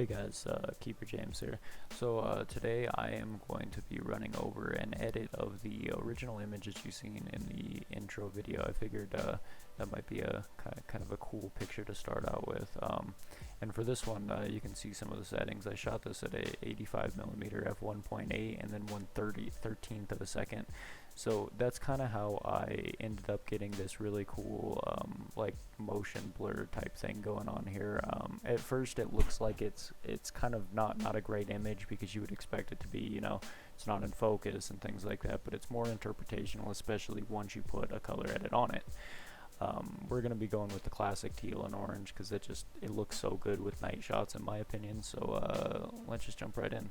Hey guys, Keeper James here. Today I am going to be running over an edit of the original images you've seen in the intro video. I figured that might be a kind of a cool picture to start out with. And for this one, you can see some of the settings. I shot this at a 85mm f1.8 and then 1/13th of a second. So that's kind of how I ended up getting this really cool like motion blur type thing going on here. At first it looks like it's kind of not a great image because you would expect it to be, you know, it's not in focus and things like that, but it's more interpretational, especially once you put a color edit on it. We're going to be going with the classic teal and orange because it looks so good with night shots in my opinion. So let's just jump right in.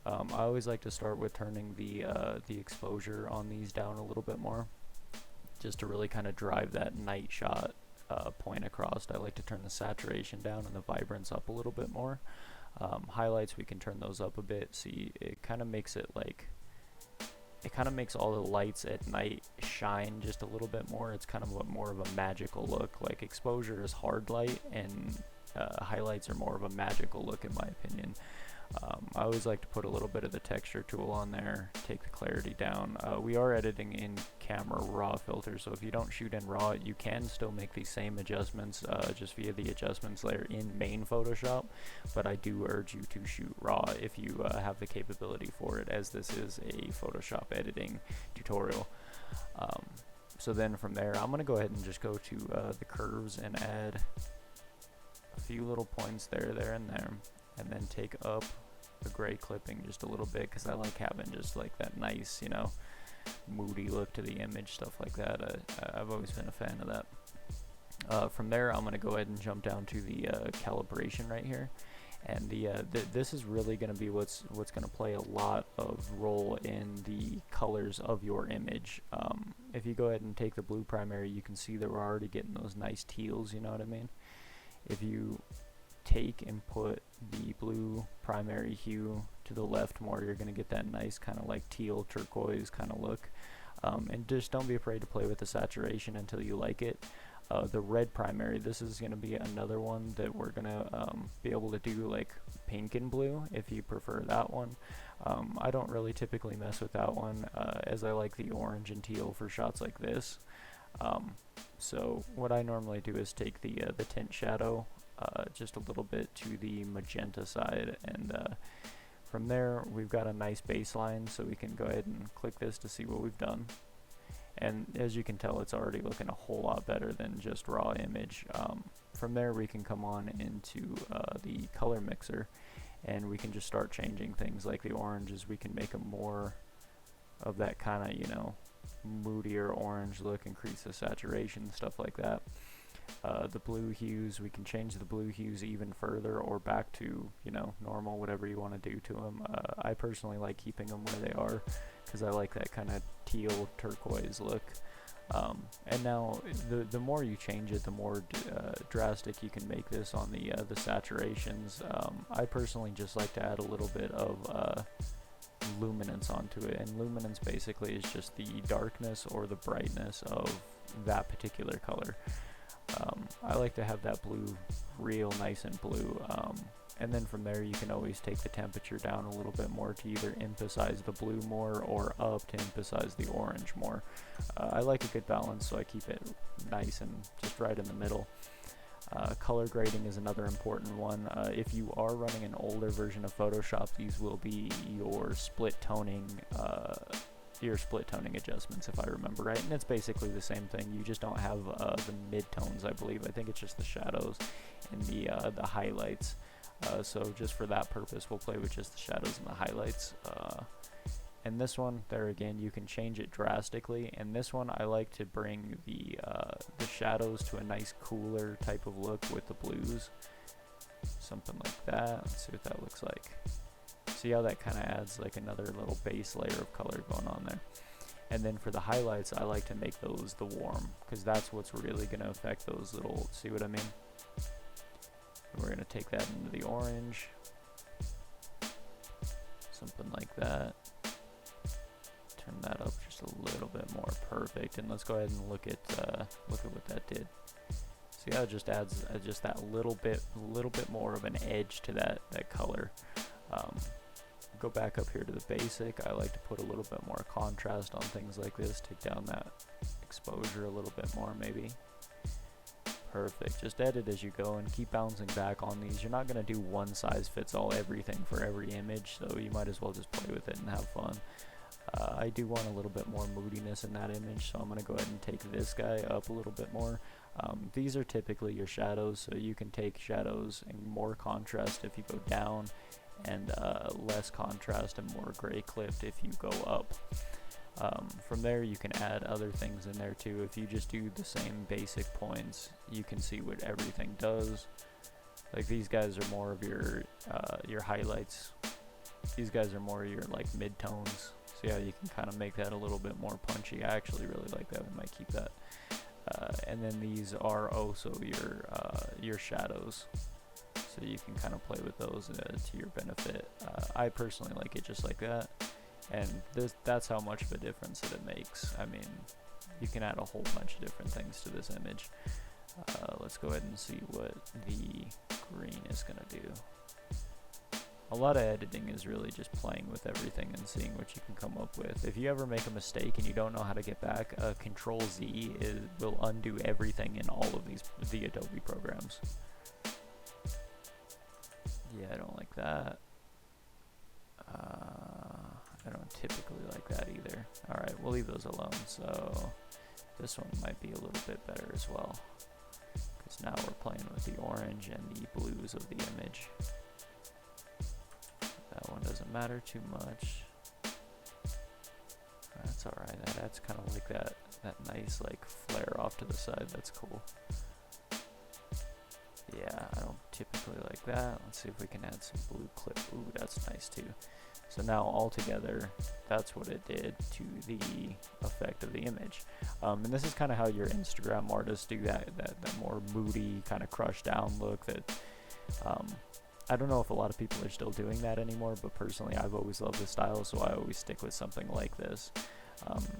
I always like to start with turning the exposure on these down a little bit more, just to really kind of drive that night shot point across. I like to turn the saturation down and the vibrance up a little bit more. Highlights, we can turn those up a bit. See, it kind of makes it like, it kind of makes all the lights at night shine just a little bit more. It's kind of more of a magical look. Like exposure is hard light and highlights are more of a magical look in my opinion. I always like to put a little bit of the texture tool on there, take the clarity down. We are editing in camera raw filter, so if you don't shoot in raw, you can still make these same adjustments just via the adjustments layer in main Photoshop, but I do urge you to shoot raw if you have the capability for it, as this is a Photoshop editing tutorial. So then from there, I'm going to go ahead and just go to the curves and add a few little points there, and there. And then take up the gray clipping just a little bit because I like having just like that nice, you know, moody look to the image, stuff like that. I've always been a fan of that. From there, I'm going to go ahead and jump down to the calibration right here. And this is really going to be what's going to play a lot of role in the colors of your image. If you go ahead and take the blue primary, you can see that we're already getting those nice teals, you know what I mean? If you take and put the blue primary hue to the left more, you're going to get that nice kind of like teal turquoise kind of look. And just don't be afraid to play with the saturation until you like it. The red primary, this is going to be another one that we're going to be able to do like pink and blue if you prefer that one. I don't really typically mess with that one as I like the orange and teal for shots like this. So what I normally do is take the tint shadow just a little bit to the magenta side, and from there we've got a nice baseline, so we can go ahead and click this to see what we've done. And as you can tell, it's already looking a whole lot better than just raw image. From there we can come on into the color mixer, and we can just start changing things like the oranges. We can make them more of that kind of, you know, moodier orange look, increase the saturation, stuff like that. The blue hues, we can change the blue hues even further or back to, you know, normal, whatever you want to do to them. I personally like keeping them where they are because I like that kind of teal turquoise look. And now the more you change it, the more drastic you can make this on the saturations. I personally just like to add a little bit of luminance onto it, and luminance basically is just the darkness or the brightness of that particular color. I like to have that blue real nice and blue, and then from there you can always take the temperature down a little bit more to either emphasize the blue more or up to emphasize the orange more. I like a good balance, so I keep it nice and just right in the middle. Color grading is another important one. If you are running an older version of Photoshop, these will be your split toning adjustments, if I remember right, and it's basically the same thing. You just don't have the mid-tones, I believe. I think it's just the shadows and the highlights. So just for that purpose, we'll play with just the shadows and the highlights. And this one, there again, you can change it drastically. And this one, I like to bring the shadows to a nice cooler type of look with the blues, something like that. Let's see what that looks like. See how that kind of adds like another little base layer of color going on there. And then for the highlights, I like to make those the warm, because that's what's really going to affect those little, see what I mean? We're going to take that into the orange, something like that. Turn that up just a little bit more, perfect. And let's go ahead and look at what that did. So yeah, it just adds just that little bit more of an edge to that color. Go back up here to the basic. I like to put a little bit more contrast on things like this, take down that exposure a little bit more maybe. Perfect. Just edit as you go and keep bouncing back on these. You're not going to do one size fits all everything for every image, so you might as well just play with it and have fun. I do want a little bit more moodiness in that image, so I'm going to go ahead and take this guy up a little bit more. These are typically your shadows, so you can take shadows and more contrast if you go down, and less contrast and more gray clipped if you go up. From there you can add other things in there too. If you just do the same basic points, you can see what everything does. Like these guys are more of your highlights. These guys are more your like mid-tones. So yeah, you can kind of make that a little bit more punchy. I actually really like that. We might keep that. And then these are also your shadows. So you can kind of play with those to your benefit. I personally like it just like that. And that's how much of a difference that it makes. I mean, you can add a whole bunch of different things to this image. Let's go ahead and see what the green is going to do. A lot of editing is really just playing with everything and seeing what you can come up with. If you ever make a mistake and you don't know how to get back, Control Z will undo everything in all of the Adobe programs. Yeah, I don't like that. I don't typically like that either. Alright, we'll leave those alone. So this one might be a little bit better as well, because now we're playing with the orange and the blues of the image. That one doesn't matter too much. That's alright. That's kind of like that nice like flare off to the side. That's cool. Yeah, I don't typically like that. Let's see if we can add some blue clip. Ooh, that's nice too. So now all together, that's what it did to the effect of the image. And this is kind of how your Instagram artists do that more moody, kind of crushed down look that I don't know if a lot of people are still doing that anymore, but personally I've always loved this style, so I always stick with something like this.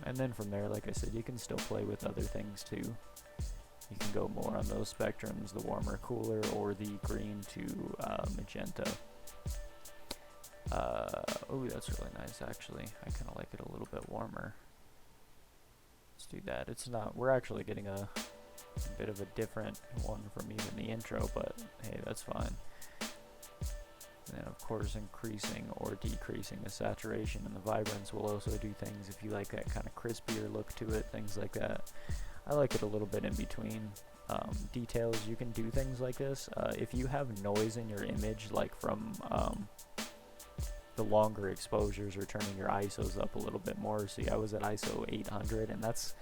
And then from there, like I said, you can still play with other things too. You can go more on those spectrums, the warmer, cooler, or the green to magenta. Oh, that's really nice actually. I kind of like it a little bit warmer. Let's do that. It's not, we're actually getting a bit of a different one from even the intro, but hey, that's fine. And then of course increasing or decreasing the saturation and the vibrance will also do things if you like that kind of crispier look to it, things like that. I like it a little bit in between. Details, you can do things like this. If you have noise in your image, like from the longer exposures or turning your ISOs up a little bit more. See, I was at ISO 800, and that's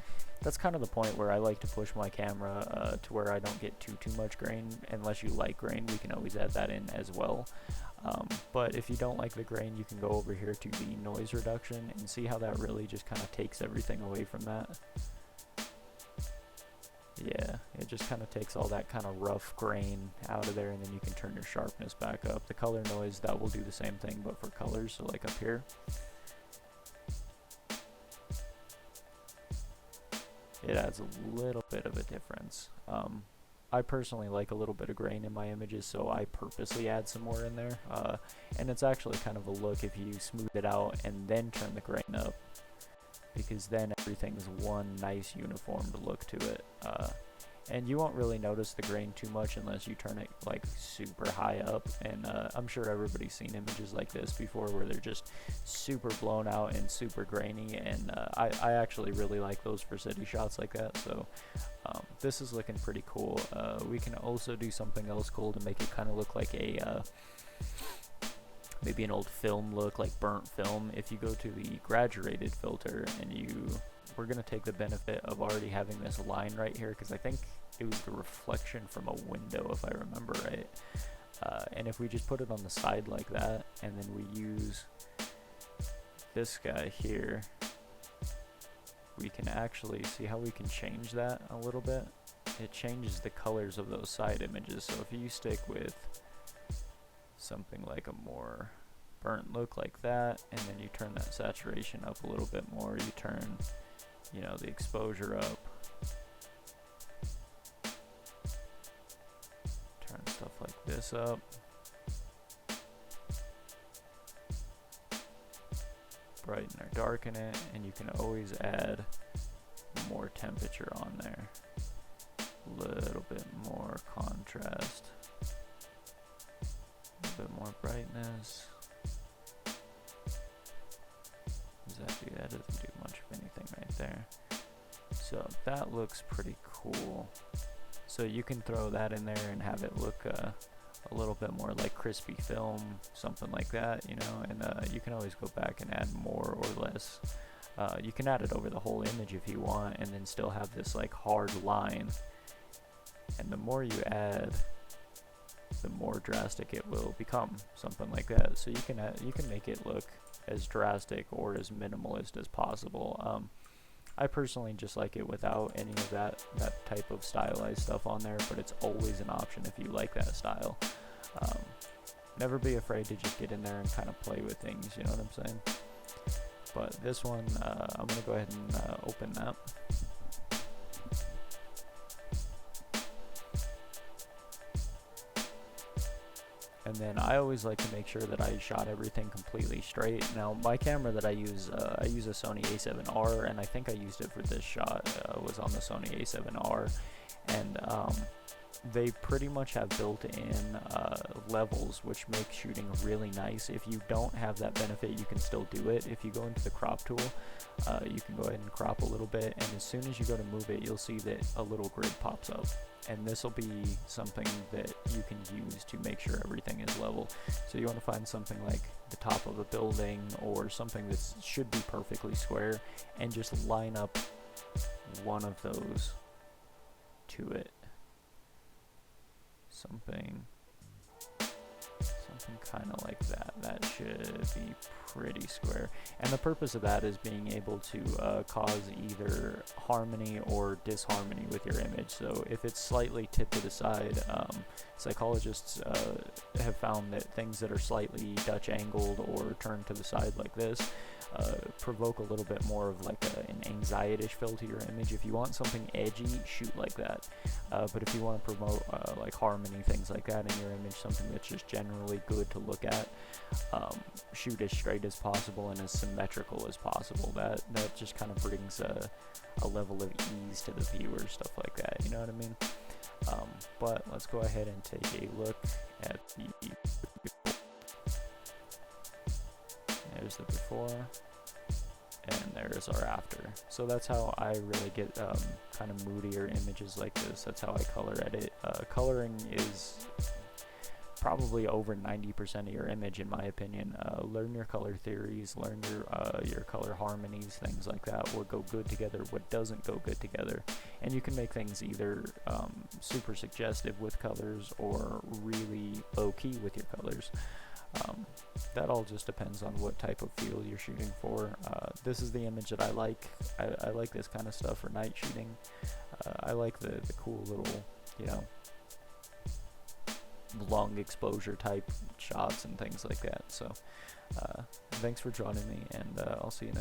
kind of the point where I like to push my camera to where I don't get too much grain. Unless you like grain, we can always add that in as well. But if you don't like the grain, you can go over here to the noise reduction and see how that really just kind of takes everything away from that. Yeah, it just kind of takes all that kind of rough grain out of there, and then you can turn your sharpness back up. The color noise, that will do the same thing, but for colors, so like up here. It adds a little bit of a difference. I personally like a little bit of grain in my images, so I purposely add some more in there. And it's actually kind of a look if you smooth it out and then turn the grain up, because then everything's one nice uniformed look to it. And you won't really notice the grain too much unless you turn it like super high up, and I'm sure everybody's seen images like this before where they're just super blown out and super grainy, and I actually really like those for city shots like that. So this is looking pretty cool. We can also do something else cool to make it kind of look like a maybe an old film look, like burnt film. If you go to the graduated filter and we're going to take the benefit of already having this line right here, because I think it was the reflection from a window if I remember right. And if we just put it on the side like that, and then we use this guy here, we can actually see how we can change that a little bit. It changes the colors of those side images. So if you stick with something like a more burnt look like that, and then you turn that saturation up a little bit more, you turn, you know, the exposure up, this up. Brighten or darken it, and you can always add more temperature on there. A little bit more contrast. A little bit more brightness. Does that do that? Doesn't do much of anything right there. So that looks pretty cool. So you can throw that in there and have it look a little bit more like crispy film, something like that, you know, and you can always go back and add more or less. You can add it over the whole image if you want, and then still have this like hard line. And the more you add, the more drastic it will become, something like that. So you can make it look as drastic or as minimalist as possible. I personally just like it without any of that type of stylized stuff on there, but it's always an option if you like that style. Never be afraid to just get in there and kind of play with things, you know what I'm saying? But this one, I'm going to go ahead and open that. And then I always like to make sure that I shot everything completely straight. Now my camera that I use a Sony A7R, and I think I used it for this shot, was on the Sony A7R, and they pretty much have built-in levels which make shooting really nice. If you don't have that benefit, you can still do it. If you go into the crop tool, you can go ahead and crop a little bit, and as soon as you go to move it, you'll see that a little grid pops up. And this will be something that you can use to make sure everything is level. So you want to find something like the top of a building or something that should be perfectly square, and just line up one of those to it. Something kind of like that. That should be pretty square. And the purpose of that is being able to cause either harmony or disharmony with your image. So if it's slightly tipped to the side, psychologists have found that things that are slightly Dutch angled or turned to the side like this provoke a little bit more of like an anxiety-ish feel to your image. If you want something edgy, shoot like that. But if you want to promote like harmony, things like that in your image, something that's just generally good to look at, shoot as straight as possible and as symmetrical as possible. That just kind of brings a level of ease to the viewer, stuff like that, you know what I mean? But let's go ahead and take a look at the there's the before, and there's our after. So that's how I really get kind of moodier images like this. That's how I color edit. Coloring is probably over 90% of your image, in my opinion. Learn your color theories, learn your color harmonies, things like that. What go good together, what doesn't go good together, and you can make things either super suggestive with colors or really low-key with your colors. That all just depends on what type of feel you're shooting for. This is the image that I like. I like this kind of stuff for night shooting. I like the cool little, you know, long exposure type shots and things like that. So thanks for joining me, and I'll see you next